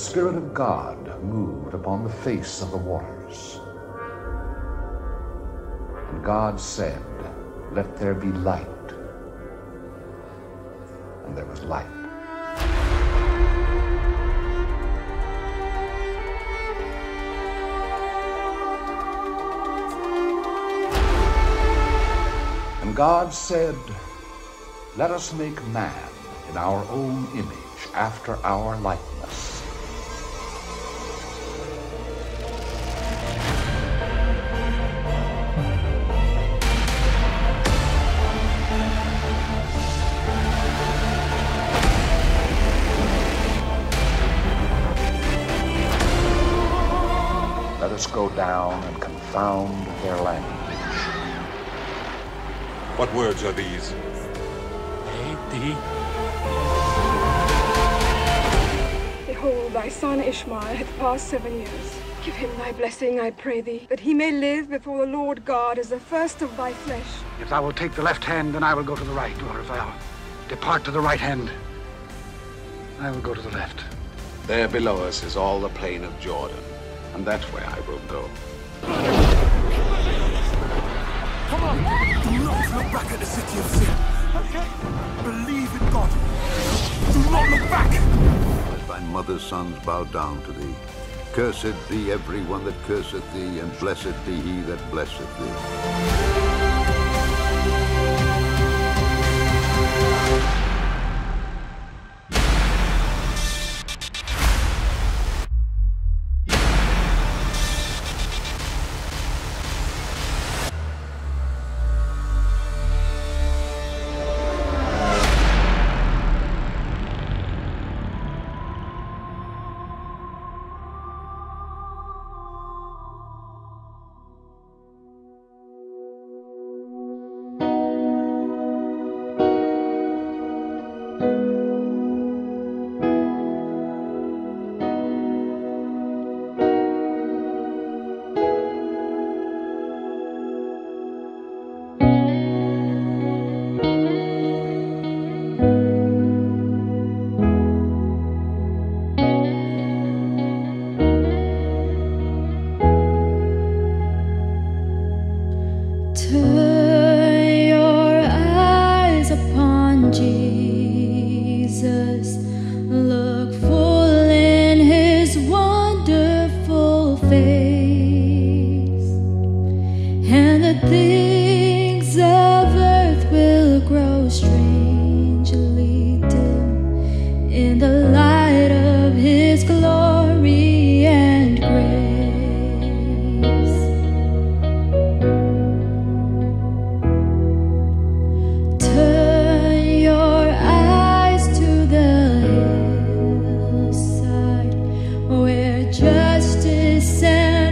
Spirit of God moved upon the face of the waters. And God said, "Let there be light." And there was light. And God said, "Let us make man in our own image, after our likeness." Let us go down and confound their language. What words are these? Behold, thy son Ishmael hath passed 7 years. Give him thy blessing, I pray thee, that he may live before the Lord God as the first of thy flesh. If thou wilt take the left hand, then I will go to the right, or if thou depart to the right hand, I will go to the left. There below us is all the plain of Jordan, and that's where I will go. Come on! Do not look back at the city of sin. Okay. Believe in God. Do not look back! As thy mother's sons bow down to thee, cursed be everyone that curseth thee, and blessed be he that blesseth thee. Turn your eyes upon Jesus. Look full in his wonderful face, and the things of earth will grow strangely dim in the light of his glory and grace. Justice and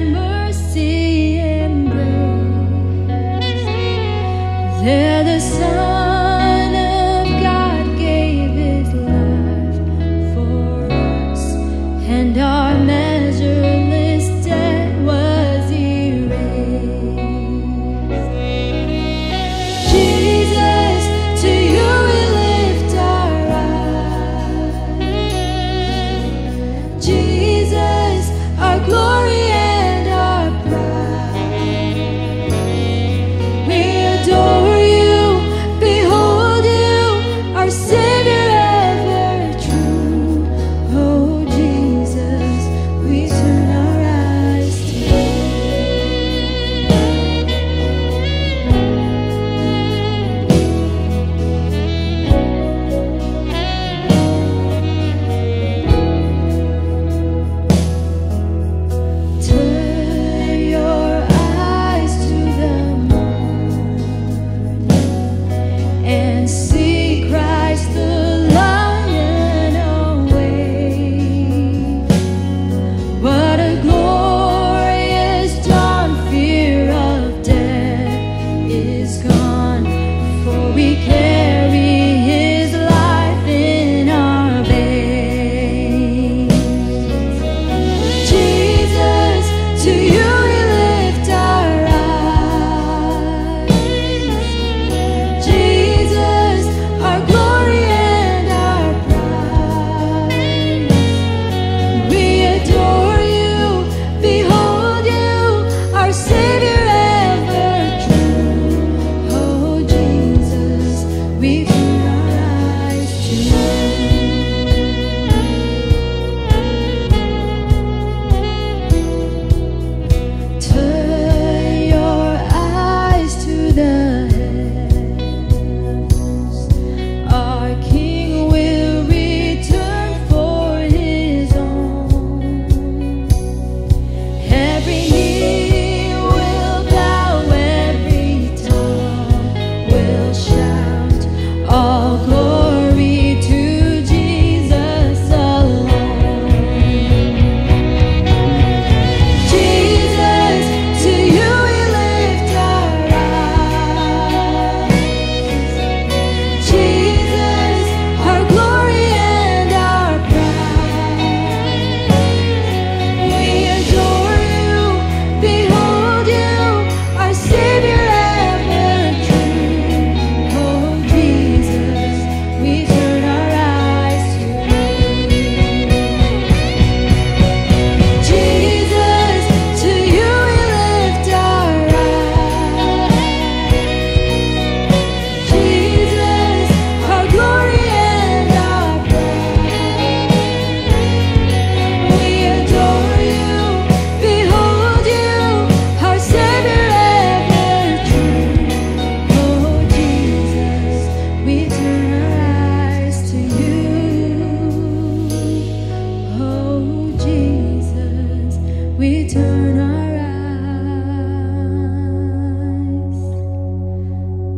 we turn our eyes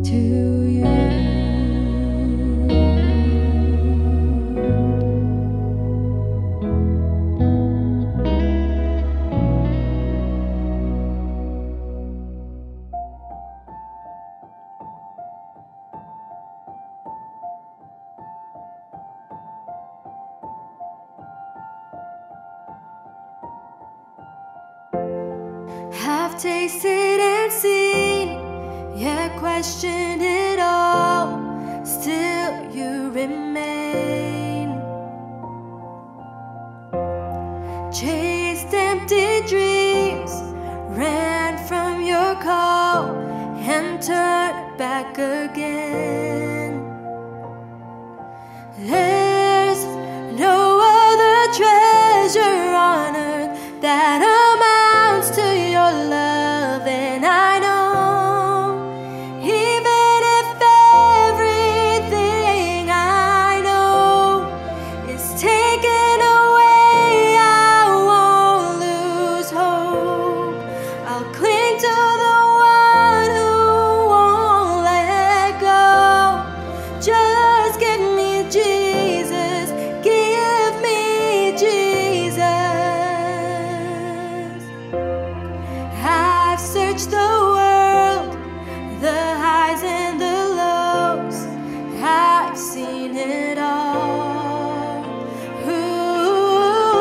to you. Have tasted and seen, yeah, questioned it all, still you remain. Chased empty dreams, ran from your call, and turned back again. There's no other treasure on earth that amounts to your love, and I know, even if everything I know is taken away, I won't lose hope. I'll cling to the one who won't let go. Just give me Jesus, give me Jesus. I've searched the world, the highs and the lows, I've seen it all. Ooh,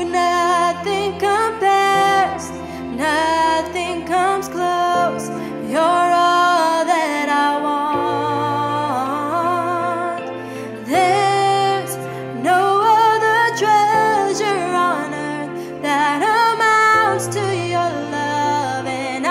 nothing compares, nothing comes close. You're all that I want. There's no other treasure on earth that amounts to your love, and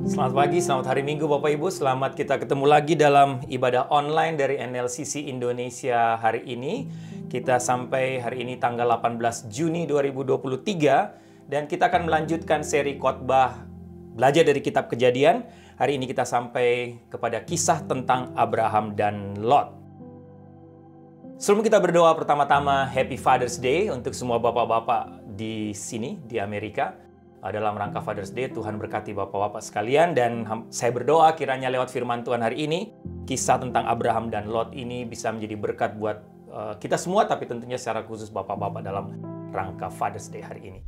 Selamat pagi, selamat hari Minggu Bapak Ibu. Selamat kita ketemu lagi dalam ibadah online dari NLCC Indonesia hari ini. Kita sampai hari ini tanggal 18 Juni 2023 dan kita akan melanjutkan seri khotbah belajar dari kitab Kejadian. Hari ini kita sampai kepada kisah tentang Abraham dan Lot. Sebelum kita berdoa, pertama-tama Happy Father's Day untuk semua bapak-bapak di sini, di Amerika. Dalam rangka Father's Day, Tuhan berkati bapak-bapak sekalian. Dan saya berdoa kiranya lewat firman Tuhan hari ini, kisah tentang Abraham dan Lot ini bisa menjadi berkat buat kita semua, tapi tentunya secara khusus bapak-bapak dalam rangka Father's Day hari ini.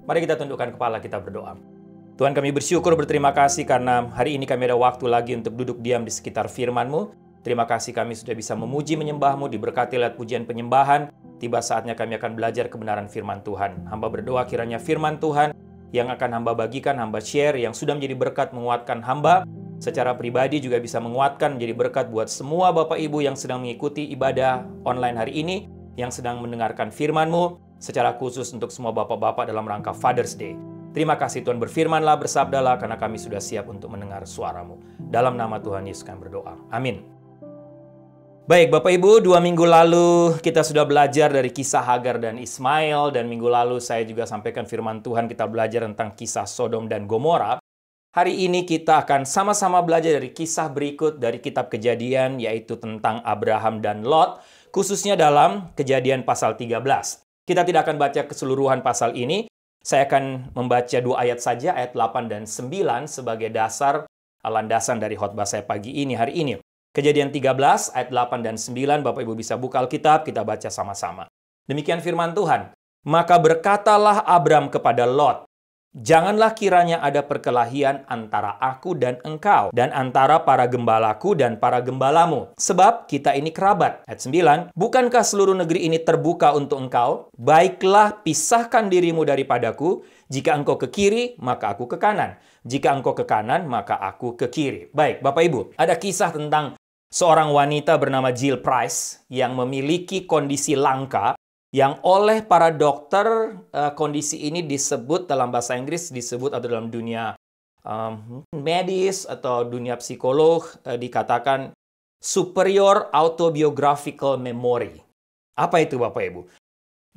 Mari kita tundukkan kepala, kita berdoa. Tuhan, kami bersyukur, berterima kasih karena hari ini kami ada waktu lagi untuk duduk diam di sekitar firman-Mu. Terima kasih kami sudah bisa memuji menyembah-Mu, diberkati lewat pujian penyembahan. Tiba saatnya kami akan belajar kebenaran firman Tuhan. Hamba berdoa kiranya firman Tuhan yang akan hamba bagikan, hamba share, yang sudah menjadi berkat menguatkan hamba, secara pribadi juga bisa menguatkan menjadi berkat buat semua Bapak Ibu yang sedang mengikuti ibadah online hari ini, yang sedang mendengarkan firman-Mu, secara khusus untuk semua bapak-bapak dalam rangka Father's Day. Terima kasih Tuhan, berfirmanlah, bersabdalah, karena kami sudah siap untuk mendengar suara-Mu. Dalam nama Tuhan Yesus kami berdoa. Amin. Baik Bapak Ibu, 2 minggu lalu kita sudah belajar dari kisah Hagar dan Ismail, dan minggu lalu saya juga sampaikan firman Tuhan, kita belajar tentang kisah Sodom dan Gomora. Hari ini kita akan sama-sama belajar dari kisah berikut dari kitab Kejadian, yaitu tentang Abraham dan Lot, khususnya dalam Kejadian pasal 13. Kita tidak akan baca keseluruhan pasal ini. Saya akan membaca 2 ayat saja, ayat 8 dan 9 sebagai dasar landasan dari khotbah saya pagi ini, hari ini. Kejadian 13, ayat 8 dan 9, Bapak Ibu bisa buka Alkitab, kita baca sama-sama. Demikian firman Tuhan. Maka berkatalah Abram kepada Lot, janganlah kiranya ada perkelahian antara aku dan engkau, dan antara para gembalaku dan para gembalamu. Sebab kita ini kerabat. Ayat 9, bukankah seluruh negeri ini terbuka untuk engkau? Baiklah, pisahkan dirimu daripadaku. Jika engkau ke kiri, maka aku ke kanan. Jika engkau ke kanan, maka aku ke kiri. Baik, Bapak Ibu, ada kisah tentang seorang wanita bernama Jill Price yang memiliki kondisi langka, yang oleh para dokter kondisi ini disebut dalam bahasa Inggris, disebut atau dalam dunia medis atau dunia psikolog dikatakan Superior Autobiographical Memory. Apa itu Bapak Ibu?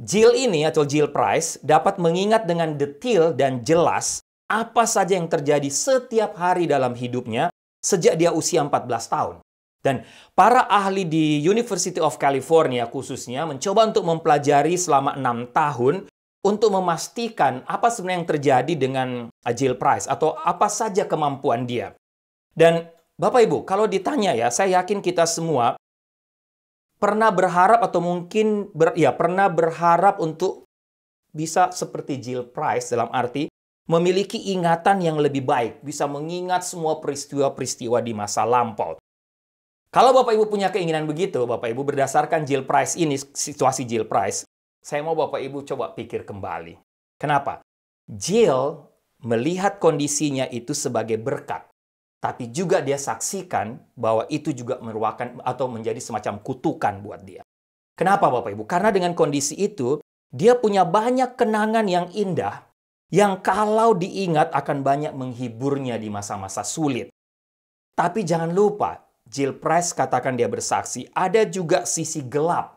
Jill ini atau Jill Price dapat mengingat dengan detail dan jelas apa saja yang terjadi setiap hari dalam hidupnya sejak dia usia 14 tahun. Dan para ahli di University of California khususnya mencoba untuk mempelajari selama 6 tahun untuk memastikan apa sebenarnya yang terjadi dengan Jill Price atau apa saja kemampuan dia. Dan Bapak Ibu, kalau ditanya ya, saya yakin kita semua pernah berharap atau mungkin pernah berharap untuk bisa seperti Jill Price dalam arti memiliki ingatan yang lebih baik, bisa mengingat semua peristiwa-peristiwa di masa lampau. Kalau Bapak Ibu punya keinginan begitu, Bapak Ibu berdasarkan Jill Price ini, situasi Jill Price, saya mau Bapak Ibu coba pikir kembali. Kenapa? Jill melihat kondisinya itu sebagai berkat. Tapi juga dia saksikan bahwa itu juga merupakan atau menjadi semacam kutukan buat dia. Kenapa Bapak Ibu? Karena dengan kondisi itu, dia punya banyak kenangan yang indah, yang kalau diingat akan banyak menghiburnya di masa-masa sulit. Tapi jangan lupa, Jill Price katakan dia bersaksi, ada juga sisi gelap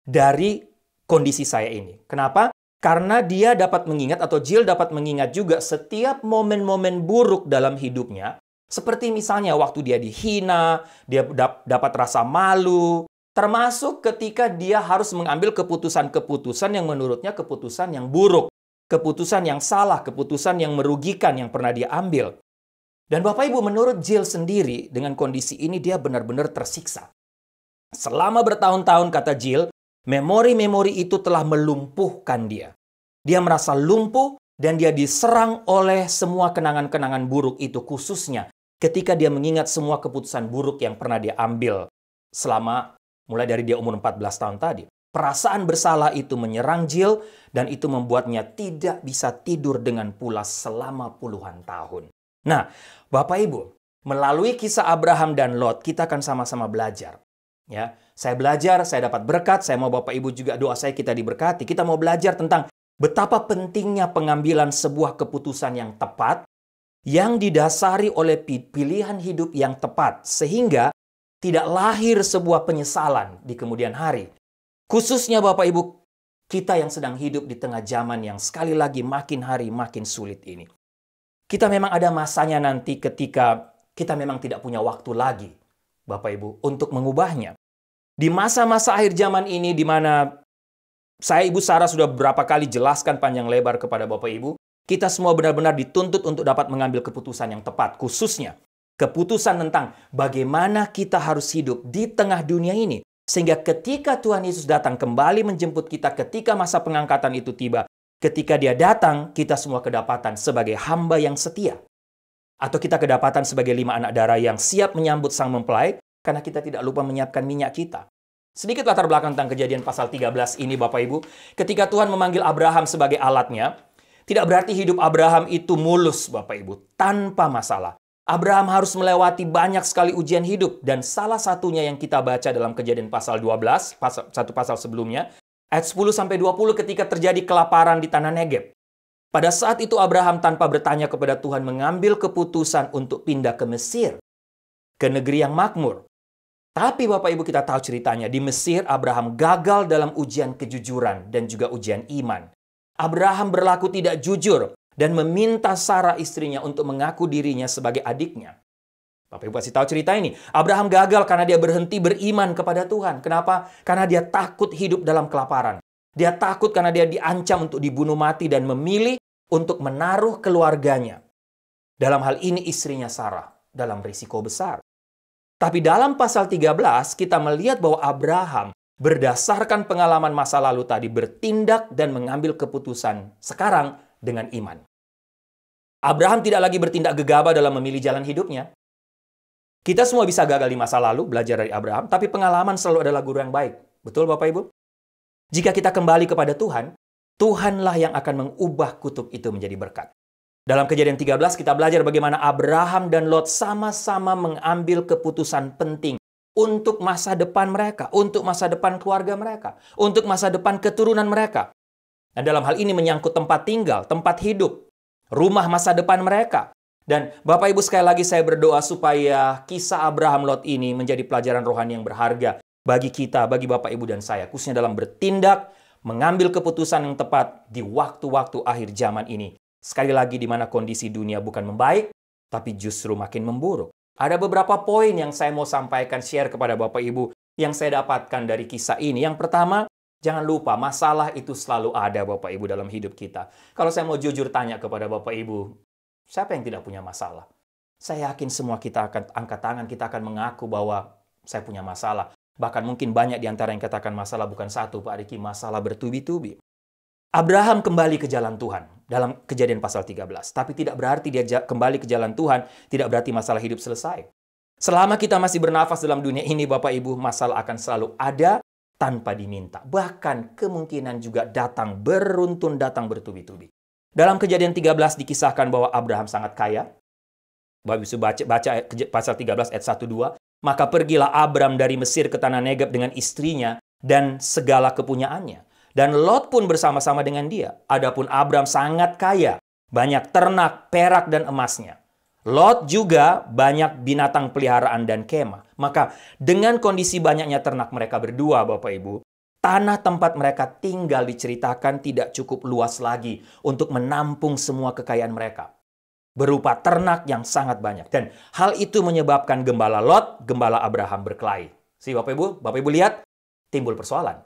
dari kondisi saya ini. Kenapa? Karena dia dapat mengingat atau Jill dapat mengingat juga setiap momen-momen buruk dalam hidupnya. Seperti misalnya waktu dia dihina, dia dapat rasa malu. Termasuk ketika dia harus mengambil keputusan-keputusan yang menurutnya keputusan yang buruk. Keputusan yang salah, keputusan yang merugikan yang pernah dia ambil. Dan Bapak Ibu, menurut Jill sendiri, dengan kondisi ini dia benar-benar tersiksa. Selama bertahun-tahun, kata Jill, memori-memori itu telah melumpuhkan dia. Dia merasa lumpuh dan dia diserang oleh semua kenangan-kenangan buruk itu, khususnya ketika dia mengingat semua keputusan buruk yang pernah dia ambil selama mulai dari dia umur 14 tahun tadi. Perasaan bersalah itu menyerang Jill dan itu membuatnya tidak bisa tidur dengan pulas selama puluhan tahun. Nah, Bapak Ibu, melalui kisah Abraham dan Lot, kita akan sama-sama belajar. Ya, saya belajar, saya dapat berkat, saya mau Bapak Ibu juga doa saya kita diberkati. Kita mau belajar tentang betapa pentingnya pengambilan sebuah keputusan yang tepat, yang didasari oleh pilihan hidup yang tepat, sehingga tidak lahir sebuah penyesalan di kemudian hari. Khususnya Bapak Ibu, kita yang sedang hidup di tengah zaman yang sekali lagi makin hari makin sulit ini. Kita memang ada masanya nanti ketika kita memang tidak punya waktu lagi, Bapak Ibu, untuk mengubahnya. Di masa-masa akhir zaman ini, di mana saya, Ibu Sarah, sudah beberapa kali jelaskan panjang lebar kepada Bapak Ibu, kita semua benar-benar dituntut untuk dapat mengambil keputusan yang tepat, khususnya keputusan tentang bagaimana kita harus hidup di tengah dunia ini. Sehingga ketika Tuhan Yesus datang kembali menjemput kita, ketika masa pengangkatan itu tiba, ketika dia datang, kita semua kedapatan sebagai hamba yang setia. Atau kita kedapatan sebagai 5 anak darah yang siap menyambut sang mempelai, karena kita tidak lupa menyiapkan minyak kita. Sedikit latar belakang tentang Kejadian pasal 13 ini, Bapak Ibu. Ketika Tuhan memanggil Abraham sebagai alatnya, tidak berarti hidup Abraham itu mulus, Bapak Ibu, tanpa masalah. Abraham harus melewati banyak sekali ujian hidup, dan salah satunya yang kita baca dalam Kejadian pasal 12, satu pasal sebelumnya, ayat 10-20 ketika terjadi kelaparan di tanah Negeb. Pada saat itu Abraham tanpa bertanya kepada Tuhan mengambil keputusan untuk pindah ke Mesir, ke negeri yang makmur. Tapi Bapak Ibu, kita tahu ceritanya, di Mesir Abraham gagal dalam ujian kejujuran dan juga ujian iman. Abraham berlaku tidak jujur dan meminta Sarah istrinya untuk mengaku dirinya sebagai adiknya. Bapak Ibu pasti tahu cerita ini. Abraham gagal karena dia berhenti beriman kepada Tuhan. Kenapa? Karena dia takut hidup dalam kelaparan. Dia takut karena dia diancam untuk dibunuh mati dan memilih untuk menaruh keluarganya. Dalam hal ini istrinya Sarah dalam risiko besar. Tapi dalam pasal 13 kita melihat bahwa Abraham berdasarkan pengalaman masa lalu tadi bertindak dan mengambil keputusan sekarang dengan iman. Abraham tidak lagi bertindak gegabah dalam memilih jalan hidupnya. Kita semua bisa gagal di masa lalu, belajar dari Abraham, tapi pengalaman selalu adalah guru yang baik. Betul Bapak Ibu? Jika kita kembali kepada Tuhan, Tuhanlah yang akan mengubah kutuk itu menjadi berkat. Dalam Kejadian 13 kita belajar bagaimana Abraham dan Lot sama-sama mengambil keputusan penting untuk masa depan mereka, untuk masa depan keluarga mereka, untuk masa depan keturunan mereka. Dan dalam hal ini menyangkut tempat tinggal, tempat hidup, rumah masa depan mereka. Dan Bapak Ibu, sekali lagi saya berdoa supaya kisah Abraham Lot ini menjadi pelajaran rohani yang berharga bagi kita, bagi Bapak Ibu dan saya, khususnya dalam bertindak, mengambil keputusan yang tepat di waktu-waktu akhir zaman ini. Sekali lagi, di mana kondisi dunia bukan membaik, tapi justru makin memburuk. Ada beberapa poin yang saya mau sampaikan, share kepada Bapak Ibu yang saya dapatkan dari kisah ini. Yang pertama, jangan lupa masalah itu selalu ada Bapak Ibu dalam hidup kita. Kalau saya mau jujur tanya kepada Bapak Ibu, siapa yang tidak punya masalah? Saya yakin semua kita akan angkat tangan, kita akan mengaku bahwa saya punya masalah. Bahkan mungkin banyak di antara yang katakan masalah bukan satu, Pak Riki, masalah bertubi-tubi. Abraham kembali ke jalan Tuhan dalam Kejadian pasal 13. Tapi tidak berarti dia kembali ke jalan Tuhan, tidak berarti masalah hidup selesai. Selama kita masih bernafas dalam dunia ini, Bapak Ibu, masalah akan selalu ada tanpa diminta. Bahkan kemungkinan juga datang beruntun, datang bertubi-tubi. Dalam Kejadian 13 dikisahkan bahwa Abraham sangat kaya. Bapak Ibu baca pasal 13 ayat 1-2. Maka pergilah Abram dari Mesir ke tanah Negeb dengan istrinya dan segala kepunyaannya. Dan Lot pun bersama-sama dengan dia. Adapun Abram sangat kaya, banyak ternak, perak, dan emasnya. Lot juga banyak binatang peliharaan dan kemah. Maka dengan kondisi banyaknya ternak mereka berdua, Bapak Ibu, tanah tempat mereka tinggal diceritakan tidak cukup luas lagi untuk menampung semua kekayaan mereka. Berupa ternak yang sangat banyak. Dan hal itu menyebabkan gembala Lot, gembala Abraham berkelahi. Bapak Ibu lihat, timbul persoalan.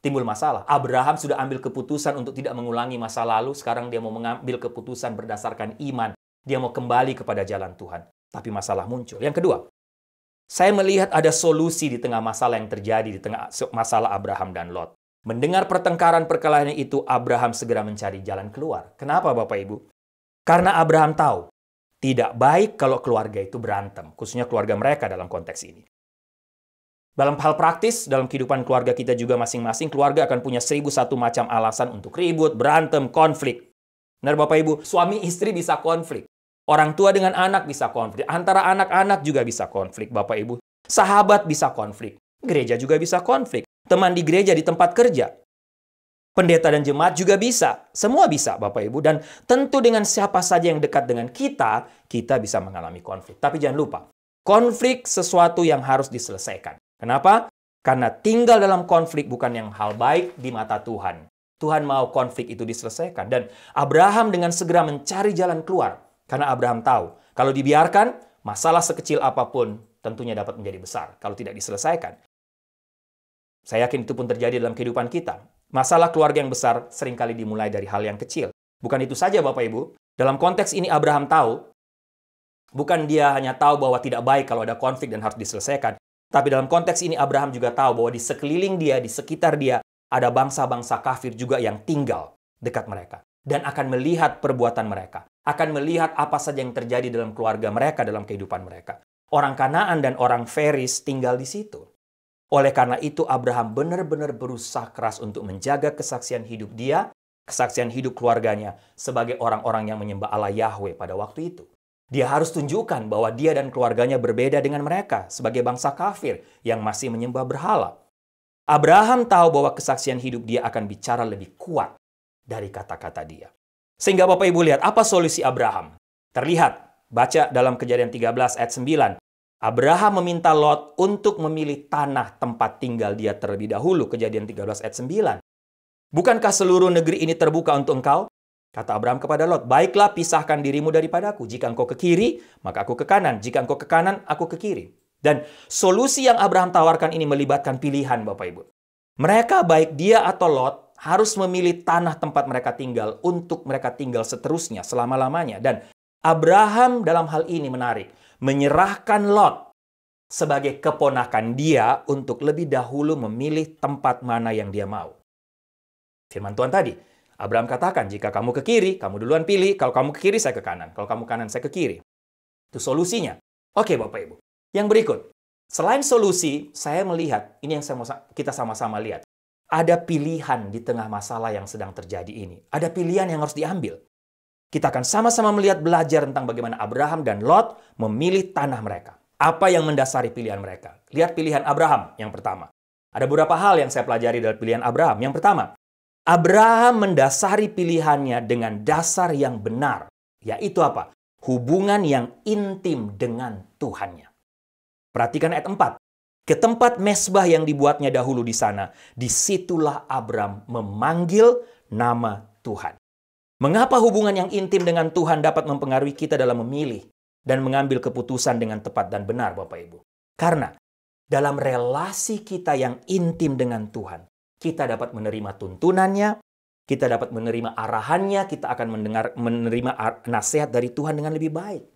Timbul masalah. Abraham sudah ambil keputusan untuk tidak mengulangi masa lalu. Sekarang dia mau mengambil keputusan berdasarkan iman. Dia mau kembali kepada jalan Tuhan. Tapi masalah muncul. Yang kedua, saya melihat ada solusi di tengah masalah yang terjadi, di tengah masalah Abraham dan Lot. Mendengar pertengkaran perkelahian itu, Abraham segera mencari jalan keluar. Kenapa Bapak Ibu? Karena Abraham tahu, tidak baik kalau keluarga itu berantem. Khususnya keluarga mereka dalam konteks ini. Dalam hal praktis, dalam kehidupan keluarga kita juga masing-masing, keluarga akan punya 1001 macam alasan untuk ribut, berantem, konflik. Benar Bapak Ibu, suami istri bisa konflik. Orang tua dengan anak bisa konflik. Antara anak-anak juga bisa konflik, Bapak Ibu. Sahabat bisa konflik. Gereja juga bisa konflik. Teman di gereja, di tempat kerja. Pendeta dan jemaat juga bisa. Semua bisa, Bapak Ibu. Dan tentu dengan siapa saja yang dekat dengan kita, kita bisa mengalami konflik. Tapi jangan lupa, konflik sesuatu yang harus diselesaikan. Kenapa? Karena tinggal dalam konflik bukan yang hal baik di mata Tuhan. Tuhan mau konflik itu diselesaikan. Dan Abraham dengan segera mencari jalan keluar. Karena Abraham tahu, kalau dibiarkan, masalah sekecil apapun tentunya dapat menjadi besar kalau tidak diselesaikan. Saya yakin itu pun terjadi dalam kehidupan kita. Masalah keluarga yang besar seringkali dimulai dari hal yang kecil. Bukan itu saja Bapak Ibu. Dalam konteks ini Abraham tahu, bukan dia hanya tahu bahwa tidak baik kalau ada konflik dan harus diselesaikan. Tapi dalam konteks ini Abraham juga tahu bahwa di sekeliling dia, di sekitar dia, ada bangsa-bangsa kafir juga yang tinggal dekat mereka. Dan akan melihat perbuatan mereka. Akan melihat apa saja yang terjadi dalam keluarga mereka, dalam kehidupan mereka. Orang Kanaan dan orang Feris tinggal di situ. Oleh karena itu Abraham benar-benar berusaha keras untuk menjaga kesaksian hidup dia, kesaksian hidup keluarganya sebagai orang-orang yang menyembah Allah Yahweh pada waktu itu. Dia harus tunjukkan bahwa dia dan keluarganya berbeda dengan mereka sebagai bangsa kafir yang masih menyembah berhala. Abraham tahu bahwa kesaksian hidup dia akan bicara lebih kuat dari kata-kata dia. Sehingga Bapak Ibu lihat apa solusi Abraham. Terlihat, baca dalam Kejadian 13 ayat 9. Abraham meminta Lot untuk memilih tanah tempat tinggal dia terlebih dahulu. Kejadian 13 ayat 9. Bukankah seluruh negeri ini terbuka untuk engkau? Kata Abraham kepada Lot, baiklah pisahkan dirimu daripadaku. Jika engkau ke kiri, maka aku ke kanan. Jika engkau ke kanan, aku ke kiri. Dan solusi yang Abraham tawarkan ini melibatkan pilihan Bapak Ibu. Mereka baik dia atau Lot harus memilih tanah tempat mereka tinggal untuk mereka tinggal seterusnya, selama-lamanya. Dan Abraham dalam hal ini menarik. Menyerahkan Lot sebagai keponakan dia untuk lebih dahulu memilih tempat mana yang dia mau. Firman Tuhan tadi, Abraham katakan, jika kamu ke kiri, kamu duluan pilih. Kalau kamu ke kiri, saya ke kanan. Kalau kamu kanan, saya ke kiri. Itu solusinya. Oke, Bapak Ibu. Yang berikut. Selain solusi, saya melihat, ini yang kita sama-sama lihat. Ada pilihan di tengah masalah yang sedang terjadi ini. Ada pilihan yang harus diambil. Kita akan sama-sama melihat belajar tentang bagaimana Abraham dan Lot memilih tanah mereka. Apa yang mendasari pilihan mereka? Lihat pilihan Abraham yang pertama. Ada beberapa hal yang saya pelajari dari pilihan Abraham. Yang pertama, Abraham mendasari pilihannya dengan dasar yang benar. Yaitu apa? hubungan yang intim dengan Tuhannya. Perhatikan ayat 4. Ke tempat mezbah yang dibuatnya dahulu di sana, disitulah Abram memanggil nama Tuhan. Mengapa hubungan yang intim dengan Tuhan dapat mempengaruhi kita dalam memilih dan mengambil keputusan dengan tepat dan benar, Bapak Ibu? Karena dalam relasi kita yang intim dengan Tuhan, kita dapat menerima tuntunannya, kita dapat menerima arahannya, kita akan menerima nasihat dari Tuhan dengan lebih baik.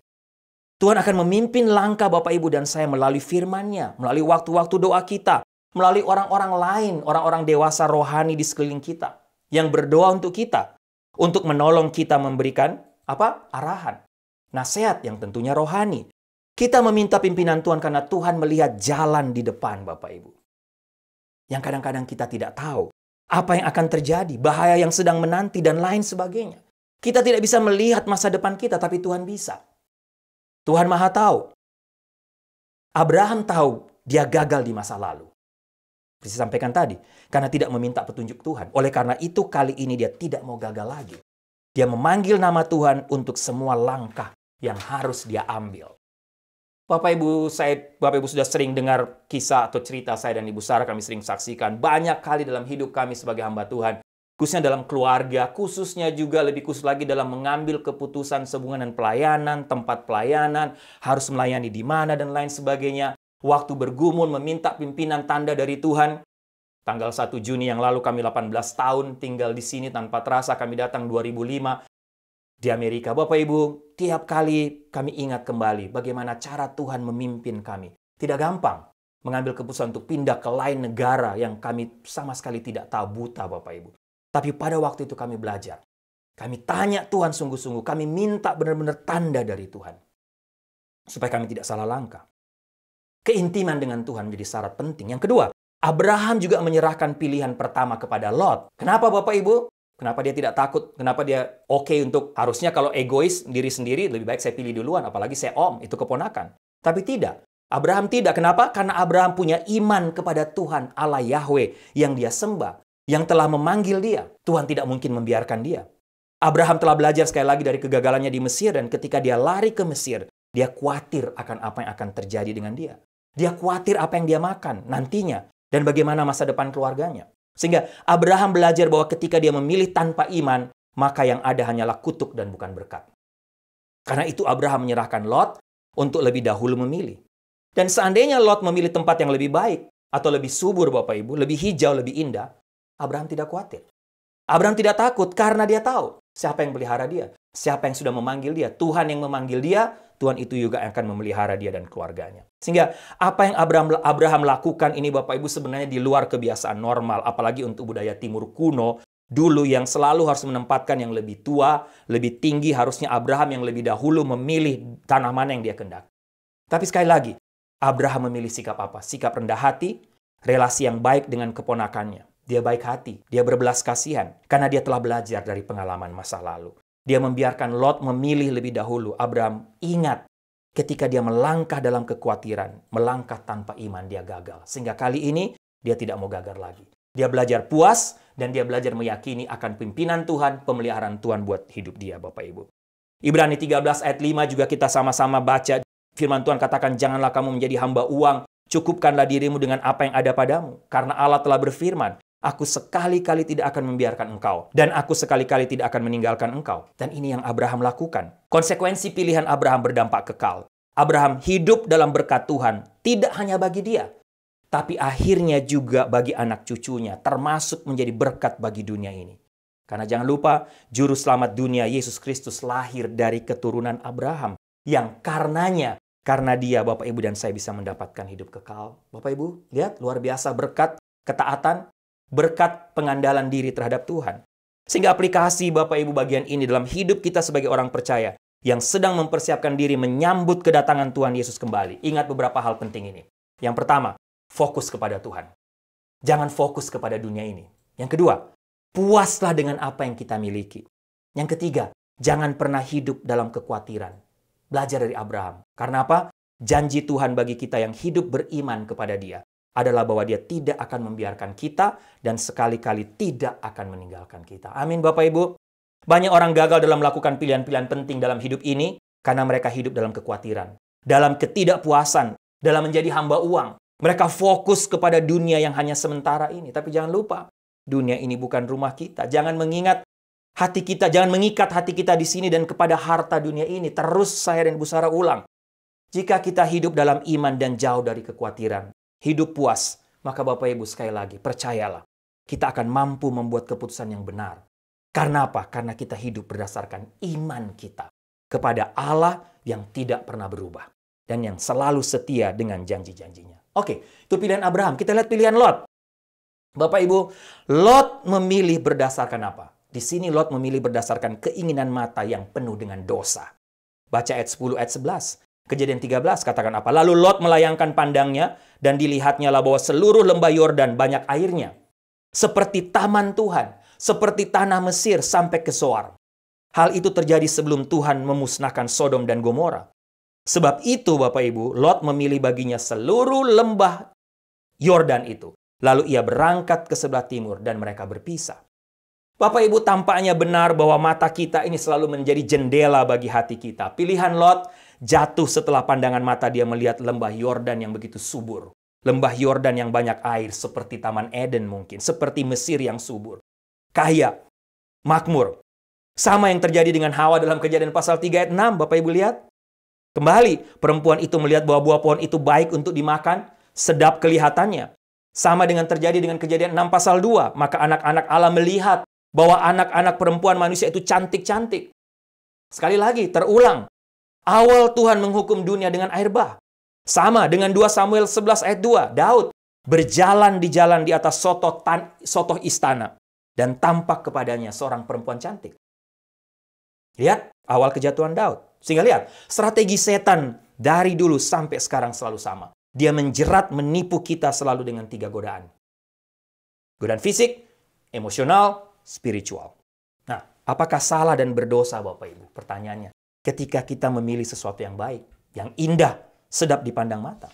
Tuhan akan memimpin langkah Bapak Ibu dan saya melalui firman-Nya, melalui waktu-waktu doa kita, melalui orang-orang lain, orang-orang dewasa rohani di sekeliling kita yang berdoa untuk kita, untuk menolong kita memberikan arahan, nasihat yang tentunya rohani. Kita meminta pimpinan Tuhan karena Tuhan melihat jalan di depan Bapak Ibu. Yang kadang-kadang kita tidak tahu apa yang akan terjadi, bahaya yang sedang menanti dan lain sebagainya. Kita tidak bisa melihat masa depan kita, tapi Tuhan bisa. Tuhan Maha tahu. Abraham tahu dia gagal di masa lalu. Seperti saya sampaikan tadi, karena tidak meminta petunjuk Tuhan. Oleh karena itu, kali ini dia tidak mau gagal lagi. Dia memanggil nama Tuhan untuk semua langkah yang harus dia ambil. Bapak Ibu sudah sering dengar kisah atau cerita saya dan Ibu Sarah, kami sering saksikan banyak kali dalam hidup kami sebagai hamba Tuhan. Khususnya dalam keluarga, khususnya juga lebih khusus lagi dalam mengambil keputusan sehubungan dengan pelayanan, tempat pelayanan, harus melayani di mana dan lain sebagainya. Waktu bergumul meminta pimpinan tanda dari Tuhan. Tanggal 1 Juni yang lalu kami 18 tahun tinggal di sini tanpa terasa, kami datang 2005 di Amerika. Bapak Ibu, tiap kali kami ingat kembali bagaimana cara Tuhan memimpin kami. Tidak gampang mengambil keputusan untuk pindah ke lain negara yang kami sama sekali tidak tahu, buta Bapak Ibu. Tapi pada waktu itu kami belajar. Kami tanya Tuhan sungguh-sungguh. Kami minta benar-benar tanda dari Tuhan. Supaya kami tidak salah langkah. Keintiman dengan Tuhan menjadi syarat penting. Yang kedua, Abraham juga menyerahkan pilihan pertama kepada Lot. Kenapa Bapak Ibu? Kenapa dia tidak takut? Kenapa dia oke untuk, harusnya kalau egois diri sendiri, lebih baik saya pilih duluan. Apalagi saya itu keponakan. Tapi tidak. Abraham tidak. Kenapa? Karena Abraham punya iman kepada Tuhan Allah Yahweh yang dia sembah. Yang telah memanggil dia. Tuhan tidak mungkin membiarkan dia. Abraham telah belajar sekali lagi dari kegagalannya di Mesir, dan ketika dia lari ke Mesir, dia khawatir akan apa yang akan terjadi dengan dia. Dia khawatir apa yang dia makan nantinya, dan bagaimana masa depan keluarganya. Sehingga Abraham belajar bahwa ketika dia memilih tanpa iman, maka yang ada hanyalah kutuk dan bukan berkat. Karena itu Abraham menyerahkan Lot untuk lebih dahulu memilih. Dan seandainya Lot memilih tempat yang lebih baik, atau lebih subur Bapak Ibu, lebih hijau, lebih indah, Abraham tidak khawatir. Abraham tidak takut karena dia tahu siapa yang melihara dia. Siapa yang sudah memanggil dia. Tuhan yang memanggil dia, Tuhan itu juga akan memelihara dia dan keluarganya. Sehingga apa yang Abraham lakukan ini Bapak Ibu sebenarnya di luar kebiasaan normal. Apalagi untuk budaya timur kuno. Dulu yang selalu harus menempatkan yang lebih tua, lebih tinggi. Harusnya Abraham yang lebih dahulu memilih tanah mana yang dia kendaki. Tapi sekali lagi, Abraham memilih sikap apa? Sikap rendah hati, relasi yang baik dengan keponakannya. Dia baik hati, dia berbelas kasihan, karena dia telah belajar dari pengalaman masa lalu. Dia membiarkan Lot memilih lebih dahulu. Abraham ingat ketika dia melangkah dalam kekhawatiran, melangkah tanpa iman dia gagal. Sehingga kali ini dia tidak mau gagal lagi. Dia belajar puas dan dia belajar meyakini akan pimpinan Tuhan, pemeliharaan Tuhan buat hidup dia Bapak Ibu. Ibrani 13 ayat 5 juga kita sama-sama baca. Firman Tuhan katakan, janganlah kamu menjadi hamba uang, cukupkanlah dirimu dengan apa yang ada padamu. Karena Allah telah berfirman, aku sekali-kali tidak akan membiarkan engkau. Dan aku sekali-kali tidak akan meninggalkan engkau. Dan ini yang Abraham lakukan. Konsekuensi pilihan Abraham berdampak kekal. Abraham hidup dalam berkat Tuhan. Tidak hanya bagi dia. Tapi akhirnya juga bagi anak cucunya. Termasuk menjadi berkat bagi dunia ini. Karena jangan lupa, juru selamat dunia Yesus Kristus lahir dari keturunan Abraham. Yang karena dia Bapak Ibu dan saya bisa mendapatkan hidup kekal. Bapak Ibu, lihat luar biasa berkat ketaatan. Berkat pengandalan diri terhadap Tuhan. Sehingga aplikasi Bapak Ibu bagian ini dalam hidup kita sebagai orang percaya yang sedang mempersiapkan diri menyambut kedatangan Tuhan Yesus kembali. Ingat beberapa hal penting ini. Yang pertama, fokus kepada Tuhan. Jangan fokus kepada dunia ini. Yang kedua, puaslah dengan apa yang kita miliki. Yang ketiga, jangan pernah hidup dalam kekhawatiran. Belajar dari Abraham. Karena apa? Janji Tuhan bagi kita yang hidup beriman kepada Dia adalah bahwa Dia tidak akan membiarkan kita dan sekali-kali tidak akan meninggalkan kita. Amin Bapak Ibu. Banyak orang gagal dalam melakukan pilihan-pilihan penting dalam hidup ini Karena mereka hidup dalam kekhawatiran, dalam ketidakpuasan, dalam menjadi hamba uang. Mereka fokus kepada dunia yang hanya sementara ini. Tapi jangan lupa, dunia ini bukan rumah kita. Jangan mengikat hati kita di sini dan kepada harta dunia ini. Terus saya dan Bu Sarah ulang. Jika kita hidup dalam iman dan jauh dari kekhawatiran, hidup puas, maka Bapak Ibu sekali lagi, percayalah, kita akan mampu membuat keputusan yang benar. Karena apa? Karena kita hidup berdasarkan iman kita kepada Allah yang tidak pernah berubah dan yang selalu setia dengan janji-janjinya. Oke, itu pilihan Abraham. Kita lihat pilihan Lot. Bapak Ibu, Lot memilih berdasarkan apa? Di sini Lot memilih berdasarkan keinginan mata yang penuh dengan dosa. Baca ayat 10, ayat 11. Kejadian 13 katakan apa? Lalu Lot melayangkan pandangnya dan dilihatnya lah bahwa seluruh lembah Yordan banyak airnya. Seperti taman Tuhan, seperti tanah Mesir sampai ke Zoar. Hal itu terjadi sebelum Tuhan memusnahkan Sodom dan Gomora. Sebab itu Bapak Ibu, Lot memilih baginya seluruh lembah Yordan itu. Lalu ia berangkat ke sebelah timur dan mereka berpisah. Bapak Ibu, tampaknya benar bahwa mata kita ini selalu menjadi jendela bagi hati kita. Pilihan Lot jatuh setelah pandangan mata dia melihat lembah Yordan yang begitu subur. Lembah Yordan yang banyak air seperti Taman Eden mungkin. Seperti Mesir yang subur. Kaya, makmur. Sama yang terjadi dengan Hawa dalam Kejadian pasal 3 ayat 6. Bapak Ibu lihat. Kembali, perempuan itu melihat bahwa buah pohon itu baik untuk dimakan, sedap kelihatannya. Sama dengan terjadi dengan Kejadian 6 pasal 2. Maka anak-anak Allah melihat bahwa anak-anak perempuan manusia itu cantik-cantik. Sekali lagi, terulang. Awal Tuhan menghukum dunia dengan air bah. Sama dengan 2 Samuel 11 ayat 2. Daud berjalan di jalan di atas sotoh istana. Dan tampak kepadanya seorang perempuan cantik. Lihat awal kejatuhan Daud. Sehingga lihat, strategi setan dari dulu sampai sekarang selalu sama. Dia menjerat, menipu kita selalu dengan 3 godaan. Godaan fisik, emosional, spiritual. Nah, apakah salah dan berdosa Bapak Ibu? Pertanyaannya, ketika kita memilih sesuatu yang baik, yang indah, sedap dipandang mata?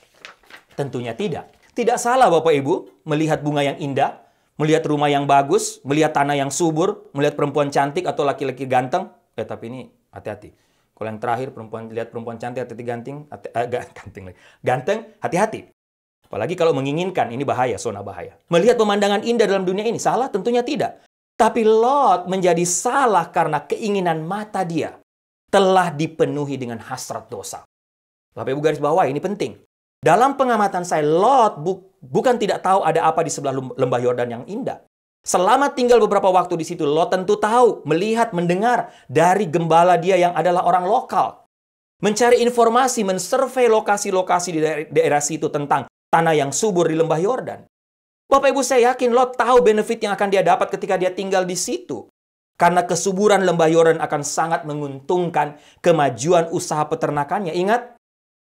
Tentunya tidak. Tidak salah Bapak Ibu melihat bunga yang indah, melihat rumah yang bagus, melihat tanah yang subur, melihat perempuan cantik atau laki-laki ganteng. Tapi ini hati-hati. Kalau yang terakhir lihat perempuan cantik, ganteng, hati-hati. Apalagi kalau menginginkan, ini bahaya, zona bahaya. Melihat pemandangan indah dalam dunia ini, salah? Tentunya tidak. Tapi Lot menjadi salah karena keinginan mata dia telah dipenuhi dengan hasrat dosa. Bapak Ibu garis bawah, ini penting. Dalam pengamatan saya, Lot bukan tidak tahu ada apa di sebelah lembah Yordan yang indah. Selama tinggal beberapa waktu di situ, Lot tentu tahu, melihat, mendengar dari gembala dia yang adalah orang lokal. Mencari informasi, mensurvei lokasi-lokasi di daerah situ tentang tanah yang subur di lembah Yordan. Bapak Ibu, saya yakin Lot tahu benefit yang akan dia dapat ketika dia tinggal di situ. Karena kesuburan lembah Yordan akan sangat menguntungkan kemajuan usaha peternakannya. Ingat,